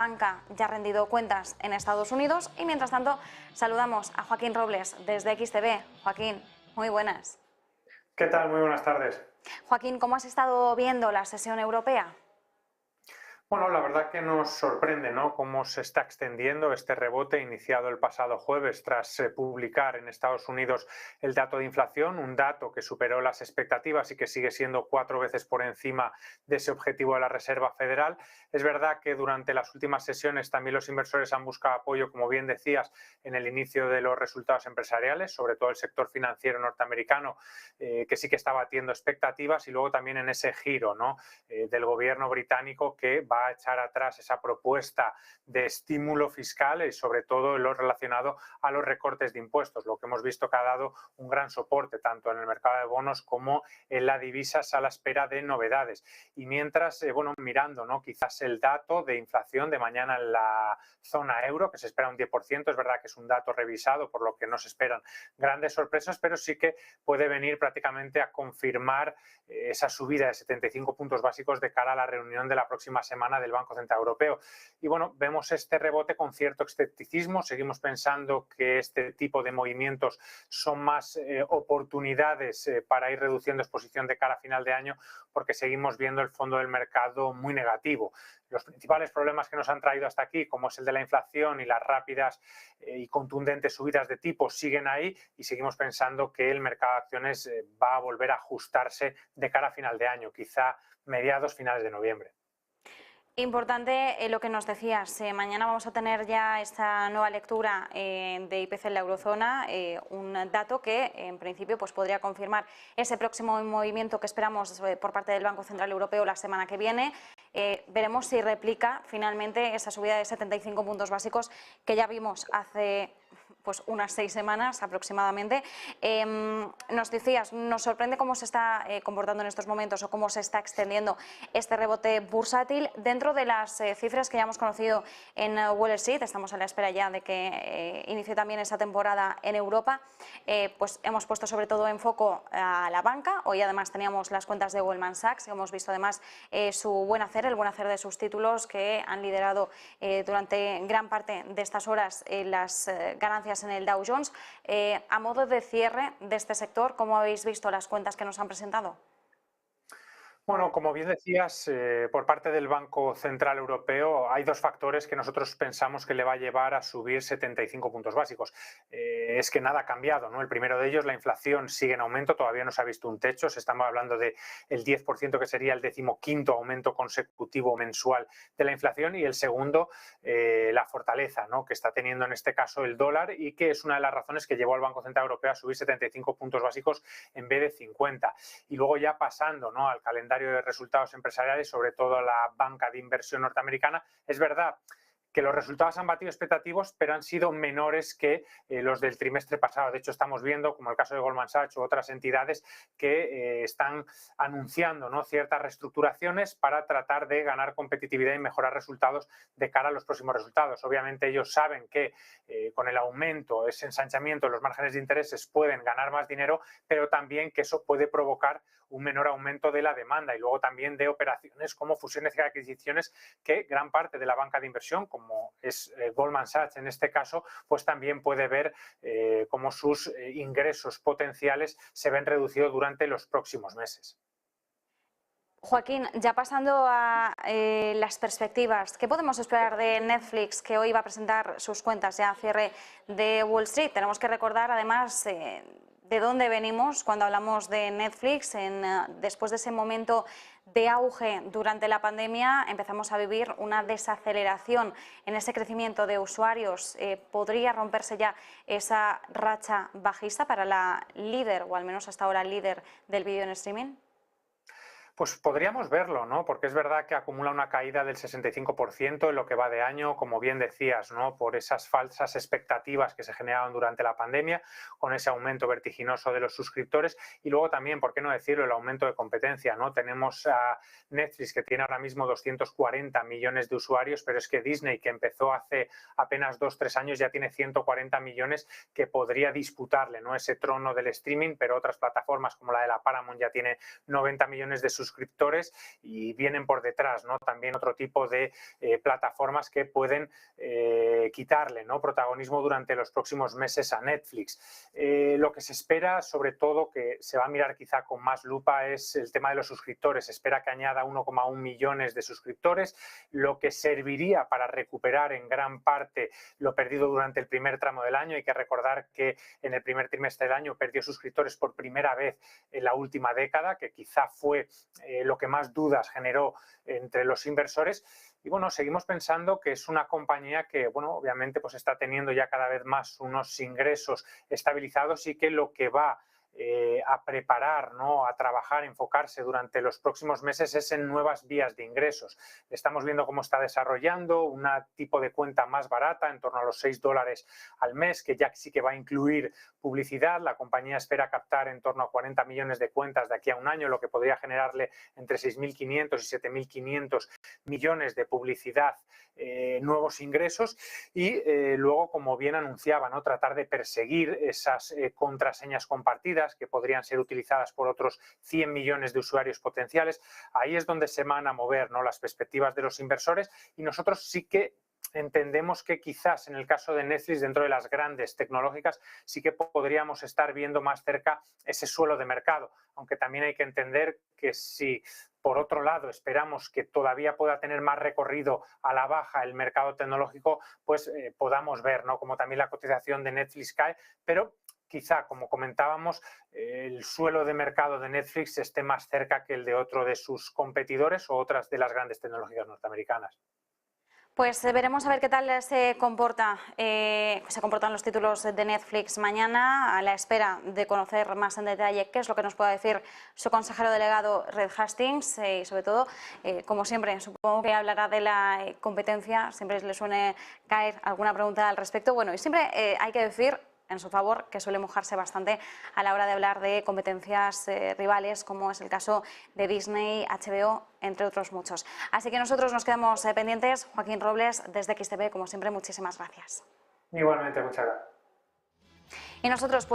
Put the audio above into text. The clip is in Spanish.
banca ya ha rendido cuentas en Estados Unidos y mientras tanto saludamos a Joaquín Robles desde XTB. Joaquín, muy buenas. ¿Qué tal? Muy buenas tardes. Joaquín, ¿cómo has estado viendo la sesión europea? Bueno, la verdad que nos sorprende, ¿no?, cómo se está extendiendo este rebote iniciado el pasado jueves tras publicar en Estados Unidos el dato de inflación, un dato que superó las expectativas y que sigue siendo 4 veces por encima de ese objetivo de la Reserva Federal. Es verdad que durante las últimas sesiones también los inversores han buscado apoyo, como bien decías, en el inicio de los resultados empresariales, sobre todo el sector financiero norteamericano, que sí que está batiendo expectativas, y luego también en ese giro, ¿no?, del gobierno británico, que va a echar atrás esa propuesta de estímulo fiscal y sobre todo lo relacionado a los recortes de impuestos, lo que hemos visto que ha dado un gran soporte tanto en el mercado de bonos como en la divisas a la espera de novedades. Y mientras, bueno, mirando, ¿no?, quizás el dato de inflación de mañana en la zona euro, que se espera un 10%, es verdad que es un dato revisado, por lo que no se esperan grandes sorpresas, pero sí que puede venir prácticamente a confirmar esa subida de 75 puntos básicos de cara a la reunión de la próxima semana del Banco Central Europeo. Y bueno, vemos este rebote con cierto escepticismo. Seguimos pensando que este tipo de movimientos son más oportunidades para ir reduciendo exposición de cara a final de año, porque seguimos viendo el fondo del mercado muy negativo. Los principales problemas que nos han traído hasta aquí, como es el de la inflación y las rápidas y contundentes subidas de tipos, siguen ahí, y seguimos pensando que el mercado de acciones va a volver a ajustarse de cara a final de año, quizá mediados, finales de noviembre. Importante lo que nos decías, mañana vamos a tener ya esta nueva lectura de IPC en la eurozona, un dato que en principio pues podría confirmar ese próximo movimiento que esperamos por parte del Banco Central Europeo la semana que viene. Veremos si replica finalmente esa subida de 75 puntos básicos que ya vimos hace pues unas 6 semanas aproximadamente. Nos decías, nos sorprende cómo se está comportando en estos momentos o cómo se está extendiendo este rebote bursátil dentro de las cifras que ya hemos conocido en Wall Street. Estamos a la espera ya de que inicie también esa temporada en Europa. Pues hemos puesto sobre todo en foco a la banca. Hoy además teníamos las cuentas de Goldman Sachs. Hemos visto además su buen hacer, el buen hacer de sus títulos, que han liderado durante gran parte de estas horas las ganancias en el Dow Jones. A modo de cierre de este sector, ¿cómo habéis visto las cuentas que nos han presentado? Bueno, como bien decías, por parte del Banco Central Europeo hay dos factores que nosotros pensamos que le va a llevar a subir 75 puntos básicos. Es que nada ha cambiado, ¿no? El primero de ellos, la inflación sigue en aumento, todavía no se ha visto un techo, estamos hablando del 10%, que sería el 15º aumento consecutivo mensual de la inflación, y el segundo, la fortaleza, ¿no?, que está teniendo en este caso el dólar, y que es una de las razones que llevó al Banco Central Europeo a subir 75 puntos básicos en vez de 50. Y luego ya pasando, ¿no?, al calendario de resultados empresariales, sobre todo a la banca de inversión norteamericana, es verdad que los resultados han batido expectativas, pero han sido menores que los del trimestre pasado. De hecho, estamos viendo, como el caso de Goldman Sachs u otras entidades, que están anunciando, ¿no?, ciertas reestructuraciones para tratar de ganar competitividad y mejorar resultados de cara a los próximos resultados. Obviamente ellos saben que con el aumento, ese ensanchamiento de los márgenes de intereses, pueden ganar más dinero, pero también que eso puede provocar un menor aumento de la demanda, y luego también de operaciones como fusiones y adquisiciones, que gran parte de la banca de inversión, como es Goldman Sachs en este caso, pues también puede ver cómo sus ingresos potenciales se ven reducidos durante los próximos meses. Joaquín, ya pasando a las perspectivas, ¿qué podemos esperar de Netflix, que hoy va a presentar sus cuentas ya a cierre de Wall Street? Tenemos que recordar además de dónde venimos cuando hablamos de Netflix. Después de ese momento de auge durante la pandemia, empezamos a vivir una desaceleración en ese crecimiento de usuarios. ¿Podría romperse ya esa racha bajista para la líder, o al menos hasta ahora líder, del vídeo en streaming? Pues podríamos verlo, ¿no? Porque es verdad que acumula una caída del 65% en lo que va de año, como bien decías, ¿no?, por esas falsas expectativas que se generaron durante la pandemia, con ese aumento vertiginoso de los suscriptores, y luego también, ¿por qué no decirlo?, el aumento de competencia, ¿no? Tenemos a Netflix, que tiene ahora mismo 240 millones de usuarios, pero es que Disney, que empezó hace apenas 2-3 años, ya tiene 140 millones, que podría disputarle, ¿no?, ese trono del streaming, pero otras plataformas como la de la Paramount ya tiene 90 millones de suscriptores suscriptores y vienen por detrás, ¿no? También otro tipo de plataformas que pueden quitarle, ¿no?, protagonismo durante los próximos meses a Netflix. Lo que se espera, sobre todo, que se va a mirar quizá con más lupa, es el tema de los suscriptores. Se espera que añada 1,1 millones de suscriptores, lo que serviría para recuperar en gran parte lo perdido durante el primer tramo del año. Hay que recordar que en el primer trimestre del año perdió suscriptores por primera vez en la última década, que quizá fue lo que más dudas generó entre los inversores. Y bueno, seguimos pensando que es una compañía que, bueno, obviamente pues está teniendo ya cada vez más unos ingresos estabilizados y que lo que va a preparar, ¿no?, a trabajar, enfocarse durante los próximos meses es en nuevas vías de ingresos. Estamos viendo cómo está desarrollando un tipo de cuenta más barata, en torno a los $6 al mes, que ya sí que va a incluir publicidad. La compañía espera captar en torno a 40 millones de cuentas de aquí a un año, lo que podría generarle entre 6.500 y 7.500 millones de publicidad, nuevos ingresos. Y luego, como bien anunciaba, ¿no?, tratar de perseguir esas contraseñas compartidas que podrían ser utilizadas por otros 100 millones de usuarios potenciales. Ahí es donde se van a mover, ¿no?, las perspectivas de los inversores, y nosotros sí que entendemos que quizás en el caso de Netflix, dentro de las grandes tecnológicas, sí que podríamos estar viendo más cerca ese suelo de mercado, aunque también hay que entender que si por otro lado esperamos que todavía pueda tener más recorrido a la baja el mercado tecnológico, pues podamos ver, ¿no?, como también la cotización de Netflix cae, pero quizá, como comentábamos, el suelo de mercado de Netflix esté más cerca que el de otro de sus competidores o otras de las grandes tecnológicas norteamericanas. Pues veremos a ver qué tal se comportan los títulos de Netflix mañana, a la espera de conocer más en detalle qué es lo que nos pueda decir su consejero delegado Reed Hastings y sobre todo, como siempre, supongo que hablará de la competencia, siempre le suele caer alguna pregunta al respecto. Bueno, y siempre hay que decir en su favor, que suele mojarse bastante a la hora de hablar de competencias rivales, como es el caso de Disney, HBO, entre otros muchos. Así que nosotros nos quedamos pendientes. Joaquín Robles, desde XTV, como siempre, muchísimas gracias. Igualmente, muchas gracias. Y nosotros, pues,